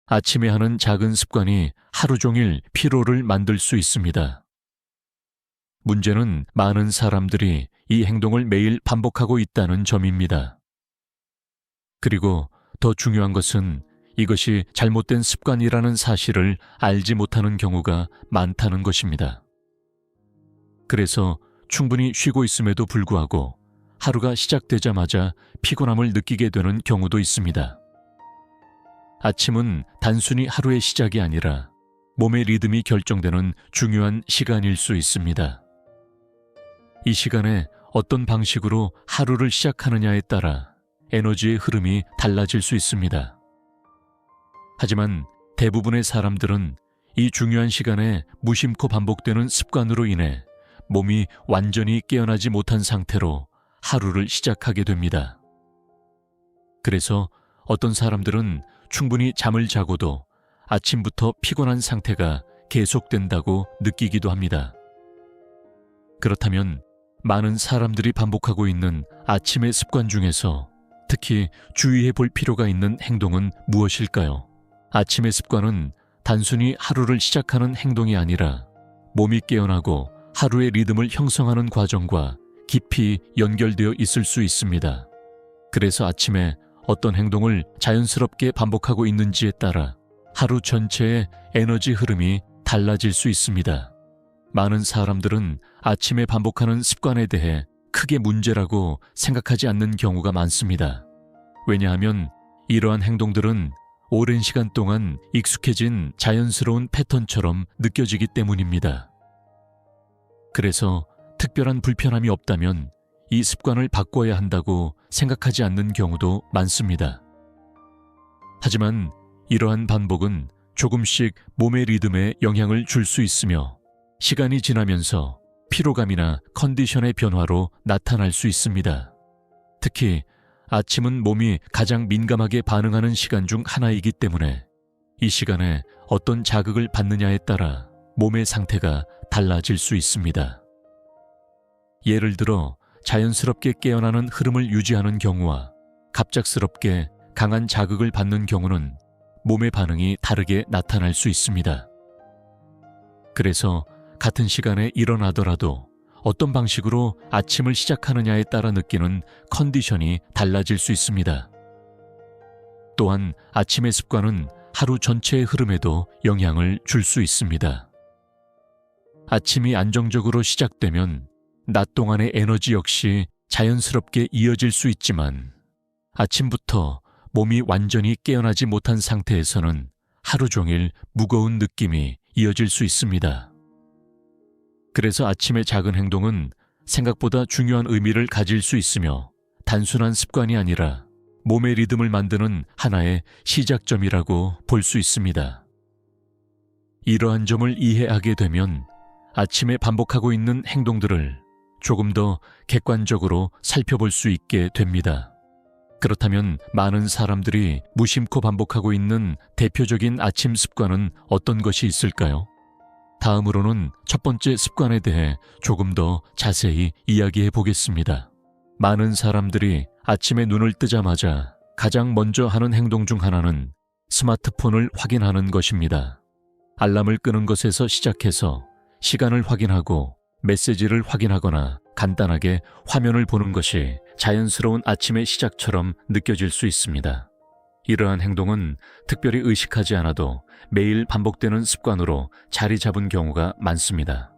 아침에 하는 작은 습관이 하루 종일 피로를 만들 수 있습니다. 문제는 많은 사람들이 이 행동을 매일 반복하고 있다는 점입니다. 그리고 더 중요한 것은 이것이 잘못된 습관이라는 사실을 알지 못하는 경우가 많다는 것입니다. 그래서 충분히 쉬고 있음에도 불구하고 하루가 시작되자마자 피곤함을 느끼게 되는 경우도 있습니다. 아침은 단순히 하루의 시작이 아니라 몸의 리듬이 결정되는 중요한 시간일 수 있습니다. 이 시간에 어떤 방식으로 하루를 시작하느냐에 따라 에너지의 흐름이 달라질 수 있습니다. 하지만 대부분의 사람들은 이 중요한 시간에 무심코 반복되는 습관으로 인해 몸이 완전히 깨어나지 못한 상태로 하루를 시작하게 됩니다. 그래서 어떤 사람들은 충분히 잠을 자고도 아침부터 피곤한 상태가 계속된다고 느끼기도 합니다. 그렇다면 많은 사람들이 반복하고 있는 아침의 습관 중에서 특히 주의해 볼 필요가 있는 행동은 무엇일까요? 아침의 습관은 단순히 하루를 시작하는 행동이 아니라 몸이 깨어나고 하루의 리듬을 형성하는 과정과 깊이 연결되어 있을 수 있습니다. 그래서 아침에 어떤 행동을 자연스럽게 반복하고 있는지에 따라 하루 전체의 에너지 흐름이 달라질 수 있습니다. 많은 사람들은 아침에 반복하는 습관에 대해 크게 문제라고 생각하지 않는 경우가 많습니다. 왜냐하면 이러한 행동들은 오랜 시간 동안 익숙해진 자연스러운 패턴처럼 느껴지기 때문입니다. 그래서 특별한 불편함이 없다면 이 습관을 바꿔야 한다고 생각하지 않는 경우도 많습니다. 하지만 이러한 반복은 조금씩 몸의 리듬에 영향을 줄 수 있으며 시간이 지나면서 피로감이나 컨디션의 변화로 나타날 수 있습니다. 특히 아침은 몸이 가장 민감하게 반응하는 시간 중 하나이기 때문에 이 시간에 어떤 자극을 받느냐에 따라 몸의 상태가 달라질 수 있습니다. 예를 들어 자연스럽게 깨어나는 흐름을 유지하는 경우와 갑작스럽게 강한 자극을 받는 경우는 몸의 반응이 다르게 나타날 수 있습니다. 그래서 같은 시간에 일어나더라도 어떤 방식으로 아침을 시작하느냐에 따라 느끼는 컨디션이 달라질 수 있습니다. 또한 아침의 습관은 하루 전체의 흐름에도 영향을 줄 수 있습니다. 아침이 안정적으로 시작되면 낮 동안의 에너지 역시 자연스럽게 이어질 수 있지만 아침부터 몸이 완전히 깨어나지 못한 상태에서는 하루 종일 무거운 느낌이 이어질 수 있습니다. 그래서 아침의 작은 행동은 생각보다 중요한 의미를 가질 수 있으며 단순한 습관이 아니라 몸의 리듬을 만드는 하나의 시작점이라고 볼 수 있습니다. 이러한 점을 이해하게 되면 아침에 반복하고 있는 행동들을 조금 더 객관적으로 살펴볼 수 있게 됩니다. 그렇다면 많은 사람들이 무심코 반복하고 있는 대표적인 아침 습관은 어떤 것이 있을까요? 다음으로는 첫 번째 습관에 대해 조금 더 자세히 이야기해 보겠습니다. 많은 사람들이 아침에 눈을 뜨자마자 가장 먼저 하는 행동 중 하나는 스마트폰을 확인하는 것입니다. 알람을 끄는 것에서 시작해서 시간을 확인하고 메시지를 확인하거나 간단하게 화면을 보는 것이 자연스러운 아침의 시작처럼 느껴질 수 있습니다. 이러한 행동은 특별히 의식하지 않아도 매일 반복되는 습관으로 자리 잡은 경우가 많습니다.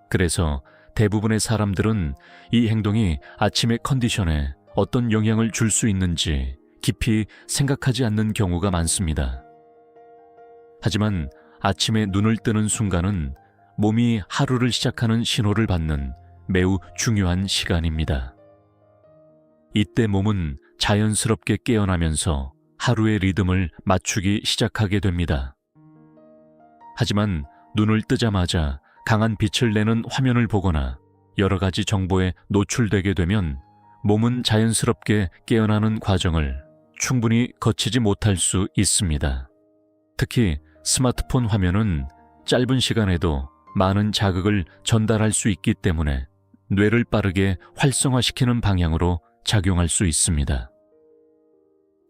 그래서 대부분의 사람들은 이 행동이 아침의 컨디션에 어떤 영향을 줄 수 있는지 깊이 생각하지 않는 경우가 많습니다. 하지만 아침에 눈을 뜨는 순간은 몸이 하루를 시작하는 신호를 받는 매우 중요한 시간입니다. 이때 몸은 자연스럽게 깨어나면서 하루의 리듬을 맞추기 시작하게 됩니다. 하지만 눈을 뜨자마자 강한 빛을 내는 화면을 보거나 여러 가지 정보에 노출되게 되면 몸은 자연스럽게 깨어나는 과정을 충분히 거치지 못할 수 있습니다. 특히 스마트폰 화면은 짧은 시간에도 많은 자극을 전달할 수 있기 때문에 뇌를 빠르게 활성화시키는 방향으로 작용할 수 있습니다.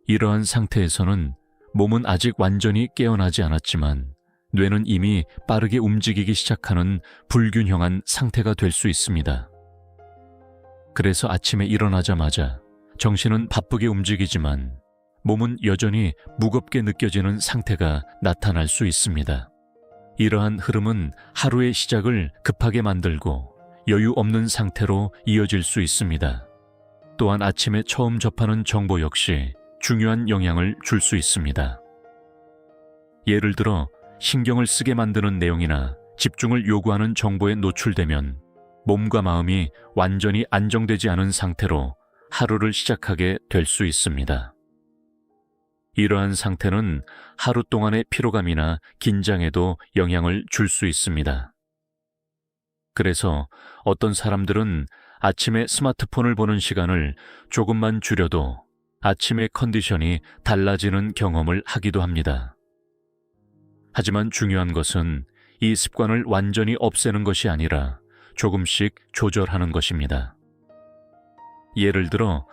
이러한 상태에서는 몸은 아직 완전히 깨어나지 않았지만 뇌는 이미 빠르게 움직이기 시작하는 불균형한 상태가 될 수 있습니다. 그래서 아침에 일어나자마자 정신은 바쁘게 움직이지만 몸은 여전히 무겁게 느껴지는 상태가 나타날 수 있습니다. 이러한 흐름은 하루의 시작을 급하게 만들고 여유 없는 상태로 이어질 수 있습니다. 또한 아침에 처음 접하는 정보 역시 중요한 영향을 줄 수 있습니다. 예를 들어 신경을 쓰게 만드는 내용이나 집중을 요구하는 정보에 노출되면 몸과 마음이 완전히 안정되지 않은 상태로 하루를 시작하게 될 수 있습니다. 이러한 상태는 하루 동안의 피로감이나 긴장에도 영향을 줄 수 있습니다. 그래서 어떤 사람들은 아침에 스마트폰을 보는 시간을 조금만 줄여도 아침의 컨디션이 달라지는 경험을 하기도 합니다. 하지만 중요한 것은 이 습관을 완전히 없애는 것이 아니라 조금씩 조절하는 것입니다. 예를 들어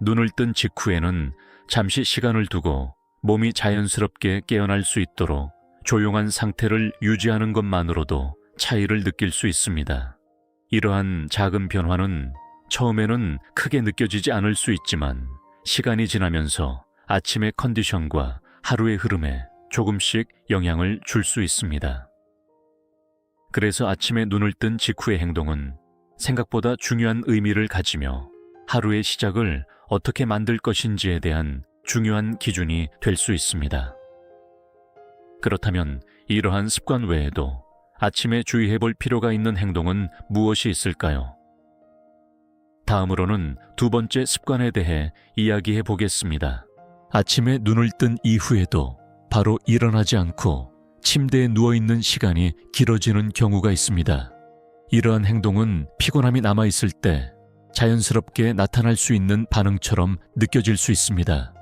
눈을 뜬 직후에는 잠시 시간을 두고 몸이 자연스럽게 깨어날 수 있도록 조용한 상태를 유지하는 것만으로도 차이를 느낄 수 있습니다. 이러한 작은 변화는 처음에는 크게 느껴지지 않을 수 있지만 시간이 지나면서 아침의 컨디션과 하루의 흐름에 조금씩 영향을 줄 수 있습니다. 그래서 아침에 눈을 뜬 직후의 행동은 생각보다 중요한 의미를 가지며 하루의 시작을 어떻게 만들 것인지에 대한 중요한 기준이 될 수 있습니다. 그렇다면 이러한 습관 외에도 아침에 주의해 볼 필요가 있는 행동은 무엇이 있을까요? 다음으로는 두 번째 습관에 대해 이야기해 보겠습니다. 아침에 눈을 뜬 이후에도 바로 일어나지 않고 침대에 누워있는 시간이 길어지는 경우가 있습니다. 이러한 행동은 피곤함이 남아있을 때 자연스럽게 나타날 수 있는 반응처럼 느껴질 수 있습니다.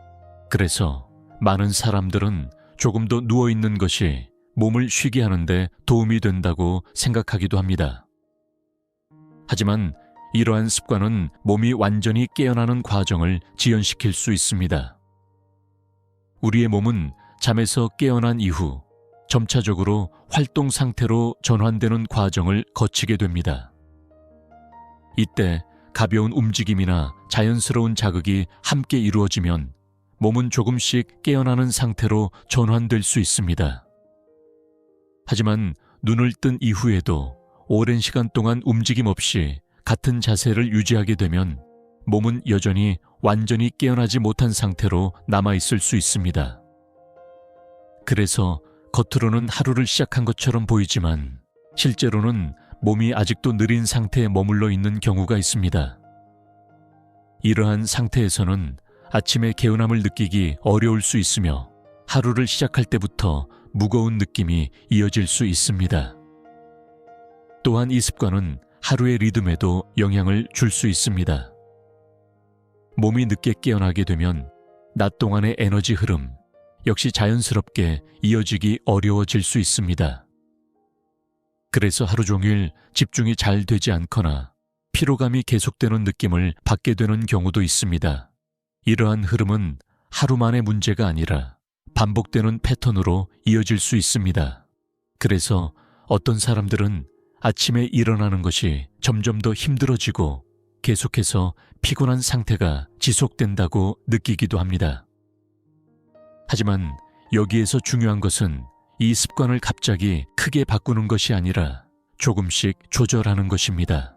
그래서 많은 사람들은 조금 더 누워있는 것이 몸을 쉬게 하는데 도움이 된다고 생각하기도 합니다. 하지만 이러한 습관은 몸이 완전히 깨어나는 과정을 지연시킬 수 있습니다. 우리의 몸은 잠에서 깨어난 이후 점차적으로 활동 상태로 전환되는 과정을 거치게 됩니다. 이때 가벼운 움직임이나 자연스러운 자극이 함께 이루어지면 몸은 조금씩 깨어나는 상태로 전환될 수 있습니다. 하지만 눈을 뜬 이후에도 오랜 시간 동안 움직임 없이 같은 자세를 유지하게 되면 몸은 여전히 완전히 깨어나지 못한 상태로 남아있을 수 있습니다. 그래서 겉으로는 하루를 시작한 것처럼 보이지만 실제로는 몸이 아직도 느린 상태에 머물러 있는 경우가 있습니다. 이러한 상태에서는 아침에 개운함을 느끼기 어려울 수 있으며 하루를 시작할 때부터 무거운 느낌이 이어질 수 있습니다. 또한 이 습관은 하루의 리듬에도 영향을 줄 수 있습니다. 몸이 늦게 깨어나게 되면 낮 동안의 에너지 흐름 역시 자연스럽게 이어지기 어려워질 수 있습니다. 그래서 하루 종일 집중이 잘 되지 않거나 피로감이 계속되는 느낌을 받게 되는 경우도 있습니다. 이러한 흐름은 하루만의 문제가 아니라 반복되는 패턴으로 이어질 수 있습니다. 그래서 어떤 사람들은 아침에 일어나는 것이 점점 더 힘들어지고 계속해서 피곤한 상태가 지속된다고 느끼기도 합니다. 하지만 여기에서 중요한 것은 이 습관을 갑자기 크게 바꾸는 것이 아니라 조금씩 조절하는 것입니다.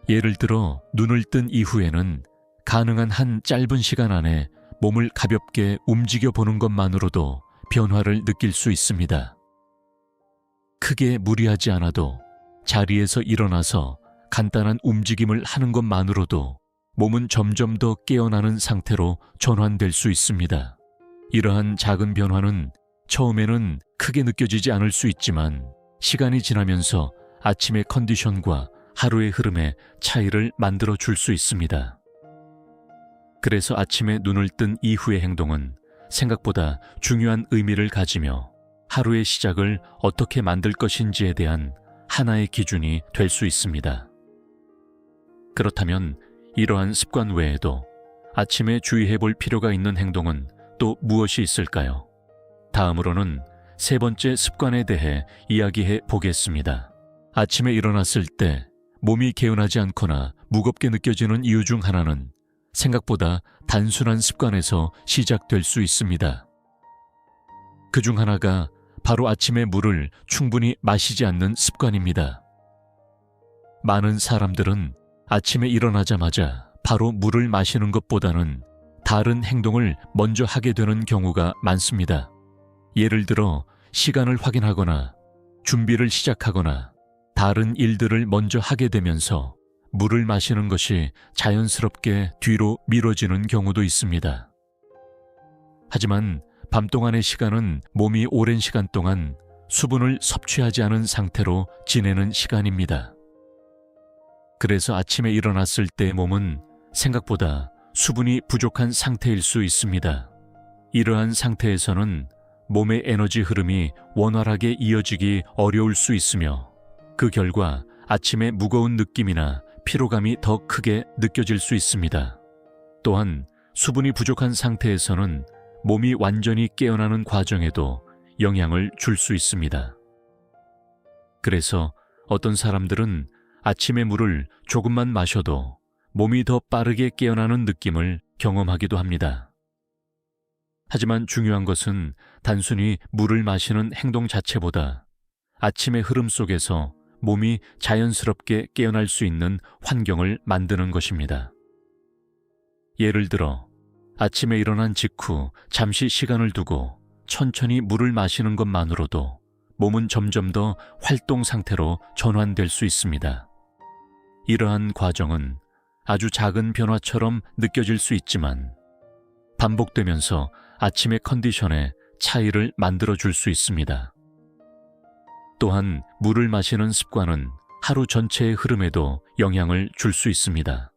예를 들어 눈을 뜬 이후에는 가능한 한 짧은 시간 안에 몸을 가볍게 움직여 보는 것만으로도 변화를 느낄 수 있습니다. 크게 무리하지 않아도 자리에서 일어나서 간단한 움직임을 하는 것만으로도 몸은 점점 더 깨어나는 상태로 전환될 수 있습니다. 이러한 작은 변화는 처음에는 크게 느껴지지 않을 수 있지만 시간이 지나면서 아침의 컨디션과 하루의 흐름에 차이를 만들어 줄 수 있습니다. 그래서 아침에 눈을 뜬 이후의 행동은 생각보다 중요한 의미를 가지며 하루의 시작을 어떻게 만들 것인지에 대한 하나의 기준이 될 수 있습니다. 그렇다면 이러한 습관 외에도 아침에 주의해 볼 필요가 있는 행동은 또 무엇이 있을까요? 다음으로는 세 번째 습관에 대해 이야기해 보겠습니다. 아침에 일어났을 때 몸이 개운하지 않거나 무겁게 느껴지는 이유 중 하나는 생각보다 단순한 습관에서 시작될 수 있습니다. 그 중 하나가 바로 아침에 물을 충분히 마시지 않는 습관입니다. 많은 사람들은 아침에 일어나자마자 바로 물을 마시는 것보다는 다른 행동을 먼저 하게 되는 경우가 많습니다. 예를 들어 시간을 확인하거나 준비를 시작하거나 다른 일들을 먼저 하게 되면서 물을 마시는 것이 자연스럽게 뒤로 미뤄지는 경우도 있습니다. 하지만 밤 동안의 시간은 몸이 오랜 시간 동안 수분을 섭취하지 않은 상태로 지내는 시간입니다. 그래서 아침에 일어났을 때 몸은 생각보다 수분이 부족한 상태일 수 있습니다. 이러한 상태에서는 몸의 에너지 흐름이 원활하게 이어지기 어려울 수 있으며 그 결과 아침에 무거운 느낌이나 피로감이 더 크게 느껴질 수 있습니다. 또한 수분이 부족한 상태에서는 몸이 완전히 깨어나는 과정에도 영향을 줄 수 있습니다. 그래서 어떤 사람들은 아침에 물을 조금만 마셔도 몸이 더 빠르게 깨어나는 느낌을 경험하기도 합니다. 하지만 중요한 것은 단순히 물을 마시는 행동 자체보다 아침의 흐름 속에서 몸이 자연스럽게 깨어날 수 있는 환경을 만드는 것입니다. 예를 들어 아침에 일어난 직후 잠시 시간을 두고 천천히 물을 마시는 것만으로도 몸은 점점 더 활동 상태로 전환될 수 있습니다. 이러한 과정은 아주 작은 변화처럼 느껴질 수 있지만 반복되면서 아침의 컨디션에 차이를 만들어줄 수 있습니다. 또한 물을 마시는 습관은 하루 전체의 흐름에도 영향을 줄 수 있습니다.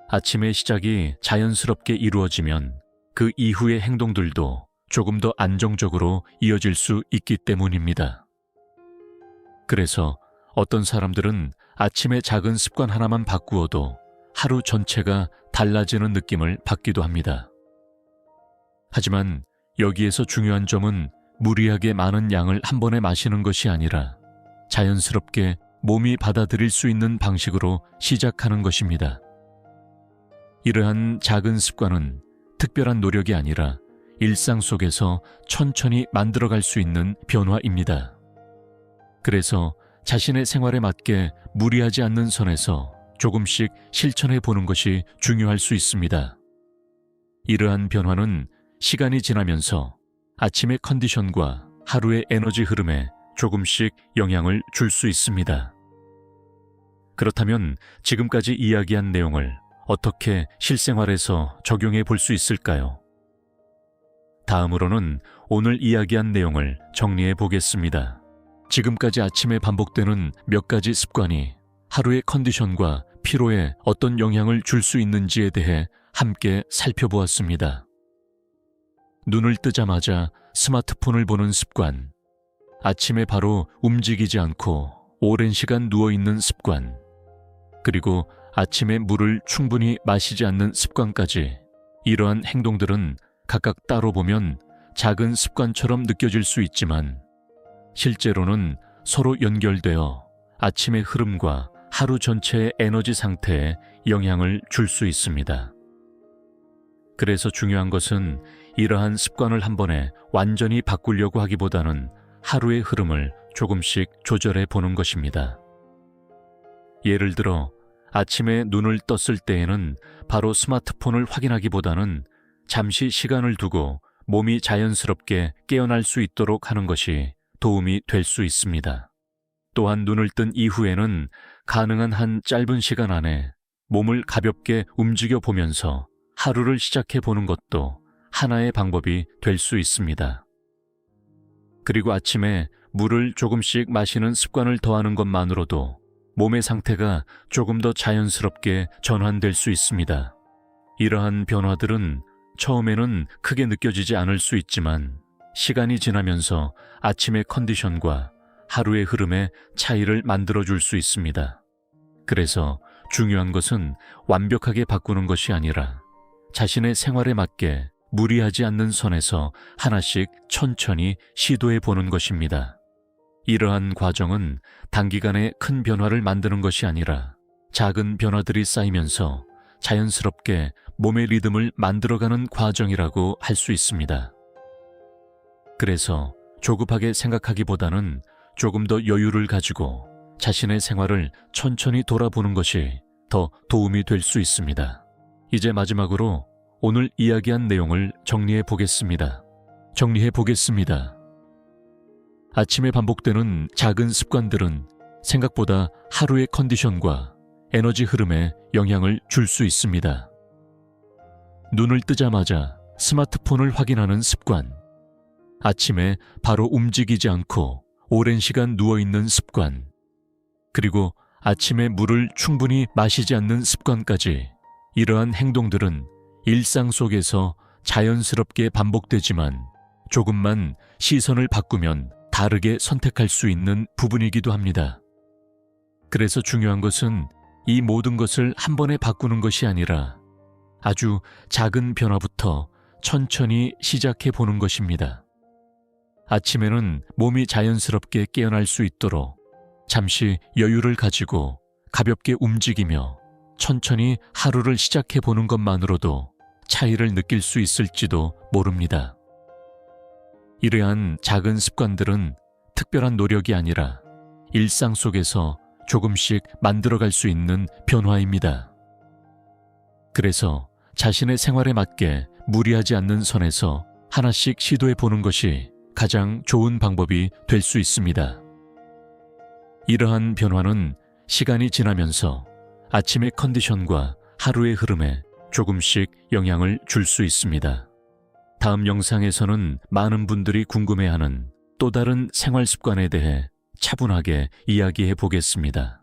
아침의 시작이 자연스럽게 이루어지면 그 이후의 행동들도 조금 더 안정적으로 이어질 수 있기 때문입니다. 그래서 어떤 사람들은 아침의 작은 습관 하나만 바꾸어도 하루 전체가 달라지는 느낌을 받기도 합니다. 하지만 여기에서 중요한 점은 무리하게 많은 양을 한 번에 마시는 것이 아니라 자연스럽게 몸이 받아들일 수 있는 방식으로 시작하는 것입니다. 이러한 작은 습관은 특별한 노력이 아니라 일상 속에서 천천히 만들어갈 수 있는 변화입니다. 그래서 자신의 생활에 맞게 무리하지 않는 선에서 조금씩 실천해 보는 것이 중요할 수 있습니다. 이러한 변화는 시간이 지나면서 아침의 컨디션과 하루의 에너지 흐름에 조금씩 영향을 줄 수 있습니다. 그렇다면 지금까지 이야기한 내용을 어떻게 실생활에서 적용해 볼 수 있을까요? 다음으로는 오늘 이야기한 내용을 정리해 보겠습니다. 지금까지 아침에 반복되는 몇 가지 습관이 하루의 컨디션과 피로에 어떤 영향을 줄 수 있는지에 대해 함께 살펴보았습니다. 눈을 뜨자마자 스마트폰을 보는 습관, 아침에 바로 움직이지 않고 오랜 시간 누워있는 습관, 그리고 아침에 물을 충분히 마시지 않는 습관까지 이러한 행동들은 각각 따로 보면 작은 습관처럼 느껴질 수 있지만 실제로는 서로 연결되어 아침의 흐름과 하루 전체의 에너지 상태에 영향을 줄 수 있습니다. 그래서 중요한 것은 이러한 습관을 한 번에 완전히 바꾸려고 하기보다는 하루의 흐름을 조금씩 조절해 보는 것입니다. 예를 들어 아침에 눈을 떴을 때에는 바로 스마트폰을 확인하기보다는 잠시 시간을 두고 몸이 자연스럽게 깨어날 수 있도록 하는 것이 도움이 될 수 있습니다. 또한 눈을 뜬 이후에는 가능한 한 짧은 시간 안에 몸을 가볍게 움직여 보면서 하루를 시작해 보는 것도 하나의 방법이 될 수 있습니다. 그리고 아침에 물을 조금씩 마시는 습관을 더하는 것만으로도 몸의 상태가 조금 더 자연스럽게 전환될 수 있습니다. 이러한 변화들은 처음에는 크게 느껴지지 않을 수 있지만 시간이 지나면서 아침의 컨디션과 하루의 흐름에 차이를 만들어줄 수 있습니다. 그래서 중요한 것은 완벽하게 바꾸는 것이 아니라 자신의 생활에 맞게 무리하지 않는 선에서 하나씩 천천히 시도해 보는 것입니다. 이러한 과정은 단기간에 큰 변화를 만드는 것이 아니라 작은 변화들이 쌓이면서 자연스럽게 몸의 리듬을 만들어가는 과정이라고 할 수 있습니다. 그래서 조급하게 생각하기보다는 조금 더 여유를 가지고 자신의 생활을 천천히 돌아보는 것이 더 도움이 될 수 있습니다. 이제 마지막으로 오늘 이야기한 내용을 정리해 보겠습니다. 아침에 반복되는 작은 습관들은 생각보다 하루의 컨디션과 에너지 흐름에 영향을 줄 수 있습니다. 눈을 뜨자마자 스마트폰을 확인하는 습관, 아침에 바로 움직이지 않고 오랜 시간 누워있는 습관, 그리고 아침에 물을 충분히 마시지 않는 습관까지 이러한 행동들은 일상 속에서 자연스럽게 반복되지만 조금만 시선을 바꾸면 다르게 선택할 수 있는 부분이기도 합니다. 그래서 중요한 것은 이 모든 것을 한 번에 바꾸는 것이 아니라 아주 작은 변화부터 천천히 시작해 보는 것입니다. 아침에는 몸이 자연스럽게 깨어날 수 있도록 잠시 여유를 가지고 가볍게 움직이며 천천히 하루를 시작해 보는 것만으로도 차이를 느낄 수 있을지도 모릅니다. 이러한 작은 습관들은 특별한 노력이 아니라 일상 속에서 조금씩 만들어갈 수 있는 변화입니다. 그래서 자신의 생활에 맞게 무리하지 않는 선에서 하나씩 시도해 보는 것이 가장 좋은 방법이 될 수 있습니다. 이러한 변화는 시간이 지나면서 아침의 컨디션과 하루의 흐름에 조금씩 영향을 줄 수 있습니다. 다음 영상에서는 많은 분들이 궁금해하는 또 다른 생활 습관에 대해 차분하게 이야기해 보겠습니다.